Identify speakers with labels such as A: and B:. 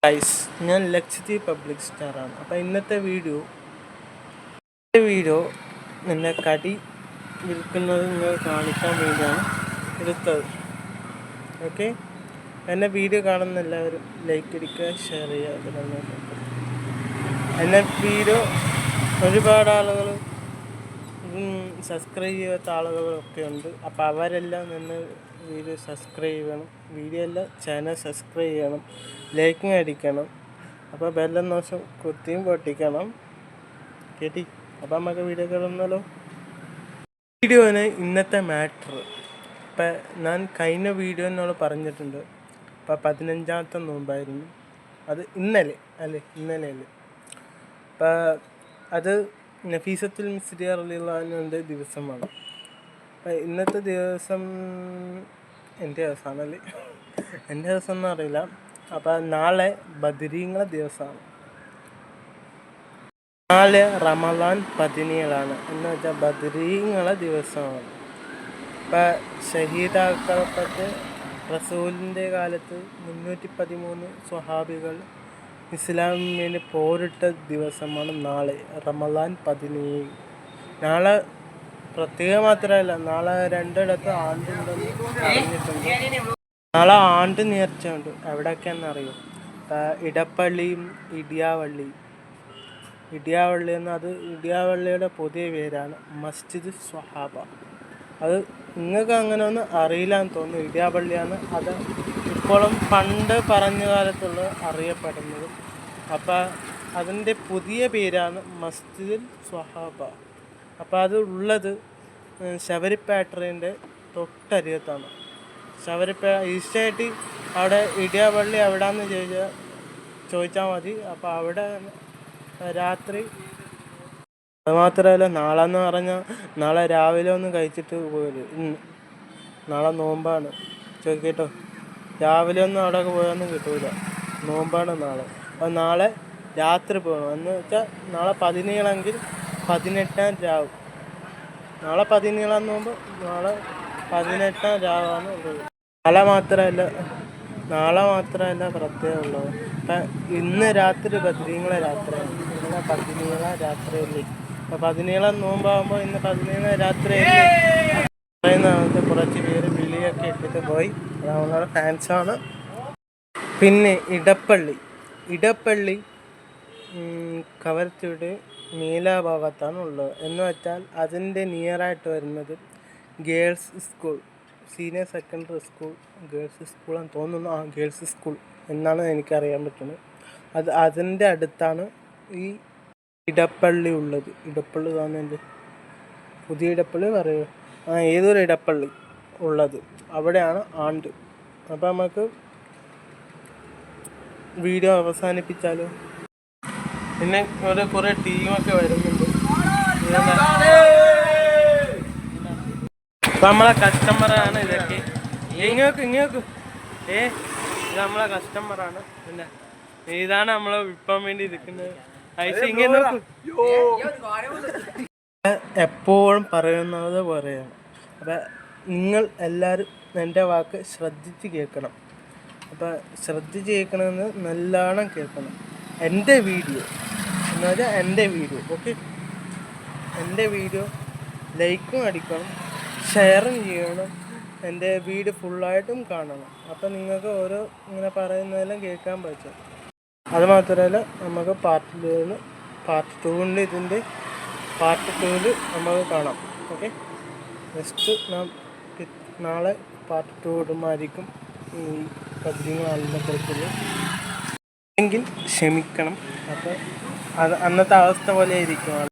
A: Guys, ഞാൻ Lakshadweep public സ്റ്റാറാണ്. അപ്പോൾ ഇന്നത്തെ വീഡിയോ നിന്നെ കടി വിൽക്കുന്നത് നിങ്ങൾ കാണിക്കാൻ വേണ്ടിയാണ് എടുത്തത്. ഓക്കെ, എന്നെ വീഡിയോ കാണുന്ന എല്ലാവരും ലൈക്ക് അടിക്കുക, ഷെയർ ചെയ്യുക. അതിനൊന്നും എന്നെ വീഡിയോ ഒരുപാട് ആളുകൾ സബ്സ്ക്രൈബ് ചെയ്യാത്ത ആളുകളൊക്കെ ഉണ്ട്. അപ്പോൾ അവരെല്ലാം നിന്ന് വീഡിയോ സബ്സ്ക്രൈബ് ചെയ്യണം, ചാനൽ സബ്സ്ക്രൈബ് ചെയ്യണം, ലൈക്കിങ് അടിക്കണം. അപ്പോൾ ബെല്ലൻ ദോഷം കുത്തിയും പൊട്ടിക്കണം കേട്ടി. അപ്പോൾ നമുക്ക് വീഡിയോ കാണുന്നല്ലോ. വീഡിയോന് ഇന്നത്തെ മാറ്റർ ഇപ്പം ഞാൻ കഴിഞ്ഞ വീഡിയോ എന്നോട് പറഞ്ഞിട്ടുണ്ട്. അപ്പോൾ 15ാമത്തെ നോമ്പായിരുന്നു. അത് ഇന്നലെ അല്ലേ. അപ്പം അത് നഫീസത്തുൽ മിസ്രിയ റളിയല്ലാഹുവിൻ്റെ ദിവസമാണ്. അപ്പം ഇന്നത്തെ ദിവസം എൻ്റെ ദിവസമാണല്ലേ, എൻ്റെ ദിവസം ഒന്നും അറിയില്ല. അപ്പം നാളെ ബദരീങ്ങളെ ദിവസമാണ്. നാളെ റമളാൻ 17 എന്ന് വെച്ചാൽ ബദരീങ്ങളെ ദിവസമാണ്. ഇപ്പം ഷഹീദാക്കപ്പെട്ട റസൂലിൻ്റെ കാലത്ത് 313 സ്വഹാബികൾ ഇസ്ലാമിന് പോരിട്ട ദിവസമാണ് നാളെ റമളാൻ 17. നാളെ പ്രത്യേകം മാത്രമല്ല, നാളെ 2 ആണ്ടുണ്ടെന്ന് പറഞ്ഞിട്ടുണ്ട്. നാളെ ആണ്ട് നേർച്ചയുണ്ട്. എവിടെയൊക്കെയാണെന്ന് അറിയും. ഇടപ്പള്ളിയും ഇടിയാവള്ളി അത് ഇടിയാവള്ളിയുടെ പുതിയ പേരാണ് മസ്ജിദ് സ്വഹാബ. അത് നിങ്ങൾക്ക് അങ്ങനെ ഒന്നും അറിയില്ലാന്ന് തോന്നുന്നു. ഇടിയാവള്ളിയാണ് അത് ഇപ്പോഴും പണ്ട് പറഞ്ഞ കാലത്തുള്ള അറിയപ്പെടുന്നത്. അപ്പം അതിൻ്റെ പുതിയ പേരാണ് മസ്ജിദുൽ സ്വഹാബ. അപ്പോൾ അത് ഉള്ളത് ശബരിപ്പേട്ടറിൻ്റെ തൊട്ടരികത്താണ്. ഈസ്റ്റായിട്ട് അവിടെ ഇടിയാവള്ളി എവിടെയാണെന്ന് ചോദിച്ചാൽ മതി. അപ്പോൾ അവിടെ രാത്രി, അതുമാത്രമല്ല നാളെ എന്ന് പറഞ്ഞാൽ നാളെ രാവിലെ ഒന്നും കഴിച്ചിട്ട് പോയത്. നാളെ നോമ്പാണ്. ചോദിക്കേട്ടോ, രാവിലെ ഒന്നും അവിടെ പോയൊന്നും കിട്ടൂല. നോമ്പാണ് നാളെ. അപ്പോൾ നാളെ രാത്രി പോകണം. എന്ന് വെച്ചാൽ നാളെ 17 18 രാവ്. നാളെ 17 നോമ്പ്, നാളെ 18 രാവാണ് ഉള്ളത്. നാളെ മാത്രമല്ല പ്രത്യേകം ഉള്ളത്. അപ്പം ഇന്ന് രാത്രി ബദരീങ്ങളെ രാത്രിയാണ്. ഇന്ന് 17 രാത്രിയല്ലേ. അപ്പം 17 നോമ്പാകുമ്പോൾ ഇന്ന് 17 രാത്രിയല്ലേ പറയുന്നത്. കുറച്ച് പേര് വിളിയൊക്കെ ഇട്ടിട്ട് പോയി. അത് അവങ്ങളുടെ ഫാൻസാണ്. പിന്നെ ഇടപ്പള്ളി കവരത്തിയുടെ നീലാഭാഗത്താണ് ഉള്ളത്. എന്ന് വെച്ചാൽ അതിൻ്റെ നിയറായിട്ട് വരുന്നത് girls school, senior secondary school, girls സ്കൂളാന്ന് തോന്നുന്നു. ഗേൾസ് സ്കൂൾ എന്നാണ് എനിക്കറിയാൻ പറ്റുന്നത്. അതിൻ്റെ അടുത്താണ് ഈ ഇടപ്പള്ളി ഉള്ളത്. ഇടപ്പള്ളി കാണുന്നുണ്ട്, പുതിയ ഇടപ്പള്ളി പറയുക, ഏതൊരു ഇടപ്പള്ളി ഉള്ളത് അവിടെയാണ് ആണ്ട്. അപ്പം നമുക്ക് വീഡിയോ അവസാനിപ്പിച്ചാലോ. പിന്നെ കുറേ ടീമൊക്കെ വരുന്നുണ്ട്. അപ്പം നമ്മളെ കസ്റ്റമറാണ് ഇതൊക്കെ. ഇങ്ങോട്ട് ഇത് നമ്മളെ കസ്റ്റമറാണ്. പിന്നെ ഇതാണ് നമ്മളെ വിൽക്കാൻ വേണ്ടി ഇരിക്കുന്നത്. ഇങ്ങനെ നോക്കും. എപ്പോഴും പറയുന്നത് പറയണം. അപ്പം നിങ്ങൾ എല്ലാവരും എൻ്റെ വാക്ക് ശ്രദ്ധിച്ച് കേൾക്കണം. അപ്പം ശ്രദ്ധിച്ച് കേൾക്കണമെന്ന് നല്ലോണം കേൾക്കണം. എൻ്റെ വീഡിയോ എന്ന് വെച്ചാൽ എൻ്റെ വീഡിയോ, ഓക്കെ, എൻ്റെ വീഡിയോ ലൈക്കും അടിക്കണം, ഷെയറും ചെയ്യണം, എൻ്റെ വീഡിയോ ഫുള്ളായിട്ടും കാണണം. അപ്പം നിങ്ങൾക്ക് ഓരോ ഇങ്ങനെ പറയുന്നതെല്ലാം കേൾക്കാൻ പറ്റും. അതുമാത്രമല്ല, നമുക്ക് പാർട്ട് 2 ഇതിൻ്റെ പാർട്ട് 2 നമുക്ക് കാണാം. ഓക്കെ, നെക്സ്റ്റ് നാളെ പാർട്ട് 2 ഇടുമായിരിക്കും ഈ ബദരീങ്ങളെ കുറിച്ചുള്ള. എങ്കിൽ ക്ഷമിക്കണം. അപ്പോൾ അത് അന്നത്തെ അവസ്ഥ പോലെ ഇരിക്കും.